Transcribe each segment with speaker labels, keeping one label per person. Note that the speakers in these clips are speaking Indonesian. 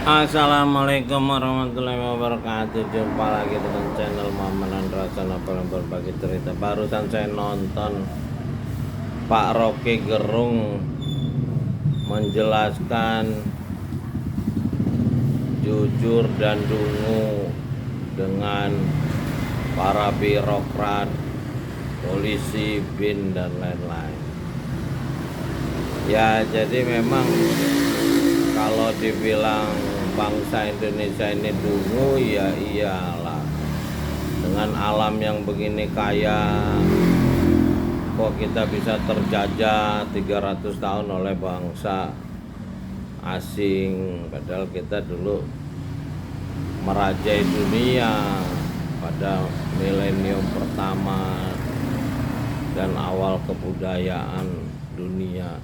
Speaker 1: Assalamualaikum warahmatullahi wabarakatuh. Jumpa lagi dengan channel Muhammad Andra Channel yang berbagi cerita. Barusan saya nonton Pak Rocky Gerung menjelaskan jujur dan dungu dengan para birokrat, polisi, BIN dan lain-lain. Ya, jadi memang kalau dibilang bangsa Indonesia ini dungu, ya iyalah. Dengan alam yang begini kaya, kok kita bisa terjajah 300 tahun oleh bangsa asing, padahal kita dulu merajai dunia pada milenium pertama dan awal kebudayaan dunia.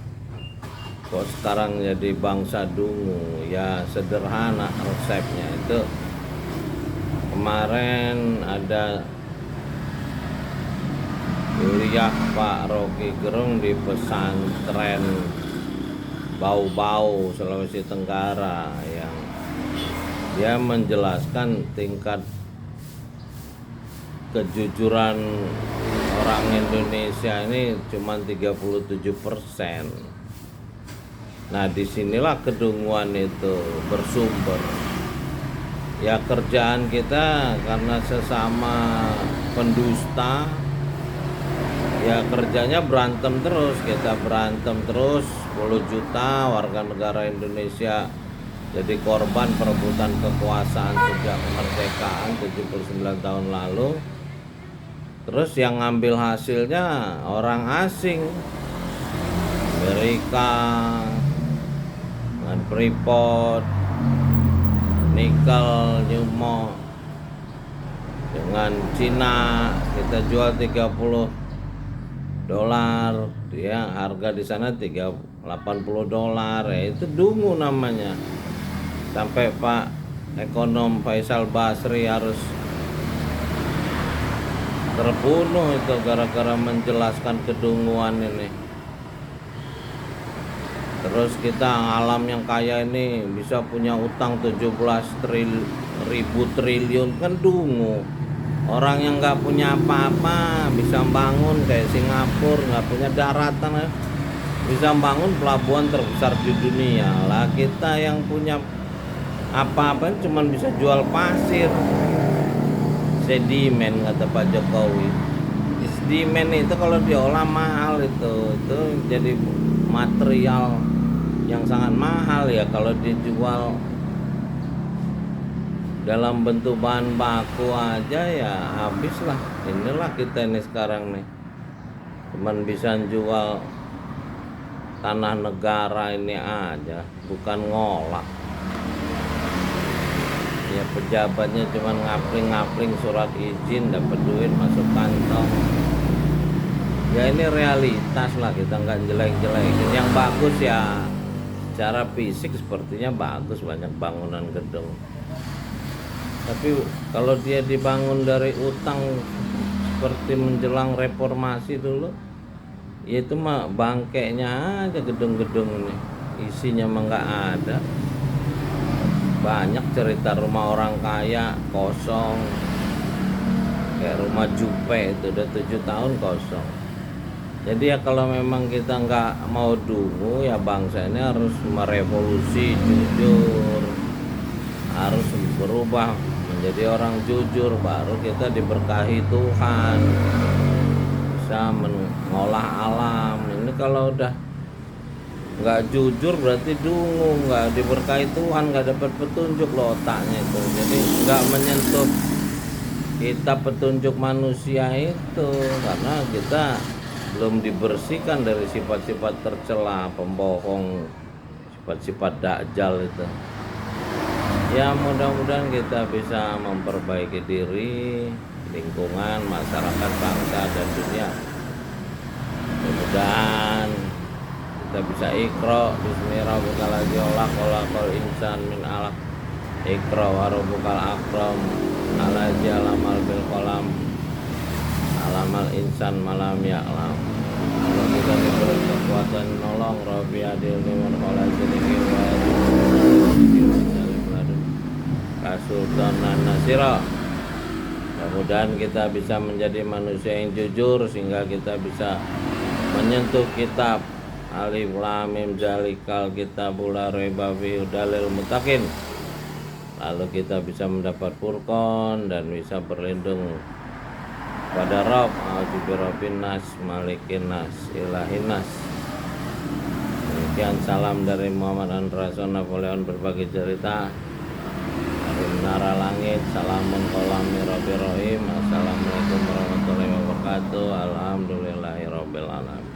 Speaker 1: Kok sekarang jadi bangsa dungu? Ya sederhana resepnya itu. Kemarin ada kuliah Pak Rocky Gerung di pesantren Bau-Bau, Sulawesi Tenggara, yang dia menjelaskan tingkat kejujuran orang Indonesia ini cuma 37%. Nah, disinilah kedunguan itu bersumber. Ya, kerjaan kita karena sesama pendusta, ya kerjanya berantem terus. Kita berantem terus. 10 juta warga negara Indonesia jadi korban perebutan kekuasaan sejak kemerdekaan 79 tahun lalu. Terus yang ngambil hasilnya orang asing, Amerika dengan Freeport, nikel, Newmont, dengan Cina kita jual 30 dolar, dia harga di sana 80 dolar, ya itu dungu namanya. Sampai Pak ekonom Faisal Basri harus terbunuh itu gara-gara menjelaskan kedunguan ini. Terus kita alam yang kaya ini bisa punya utang 17.000 triliun, kan dungu. Orang yang nggak punya apa-apa bisa bangun kayak Singapura, nggak punya daratan, bisa bangun pelabuhan terbesar di dunia. Lah kita yang punya apa-apa cuma bisa jual pasir, sedimen kata Pak Jokowi. Sedimen itu kalau diolah mahal, itu jadi material yang sangat mahal. Ya kalau dijual dalam bentuk bahan baku aja ya habislah. Inilah kita ini sekarang nih, cuman bisa jual tanah negara ini aja, bukan ngolah. Ya pejabatnya cuman ngapling-ngapling surat izin, dapat duit masuk kantong. Ya ini realitas lah, kita nggak jelek-jelekin. Yang bagus ya secara fisik sepertinya bagus, banyak bangunan gedung. Tapi kalau dia dibangun dari utang seperti menjelang reformasi dulu, ya itu mah bangkainya aja gedung-gedung ini, isinya mah nggak ada. Banyak cerita rumah orang kaya kosong, kayak rumah Jupe itu udah 7 tahun kosong. Jadi ya kalau memang kita nggak mau dungu, ya bangsa ini harus merevolusi, jujur, harus berubah menjadi orang jujur, baru kita diberkahi Tuhan, bisa mengolah alam. Ini kalau udah nggak jujur berarti dungu, nggak diberkahi Tuhan, nggak dapat petunjuk loh otaknya itu. Jadi nggak menyentuh kita petunjuk manusia itu, karena kita belum dibersihkan dari sifat-sifat tercela, pembohong, sifat-sifat dajjal itu. Ya mudah-mudahan kita bisa memperbaiki diri, lingkungan, masyarakat, bangsa dan dunia. Mudah-mudahan kita bisa ikro bismillahirrahmanirrahim, khalaqal insan min alaq, ikro warabukal akram, ala jalamal bil qalam, alamal insan malam ya'lam. Kalau kita diberi kekuatan nolong, Rabbi adil liman khala sedikit wa basira. Mudah-mudahan kita bisa menjadi manusia yang jujur sehingga kita bisa menyentuh kitab Alif Lam Mim Zalikal Kitabul La Raiba Fihi Hudalil Muttaqin. Lalu kita bisa mendapat furqan dan bisa berlindung pada Rabb. A'udzubirobbin nas, malikin nas, ilahin nas. Demikian salam dari Muhammad Andrason Napoleon berbagi cerita dari Menara Langit. Salamun qaulam min Rabbir Rahim. Assalamualaikum warahmatullahi wabarakatuh. Alhamdulillahirabbil alamin.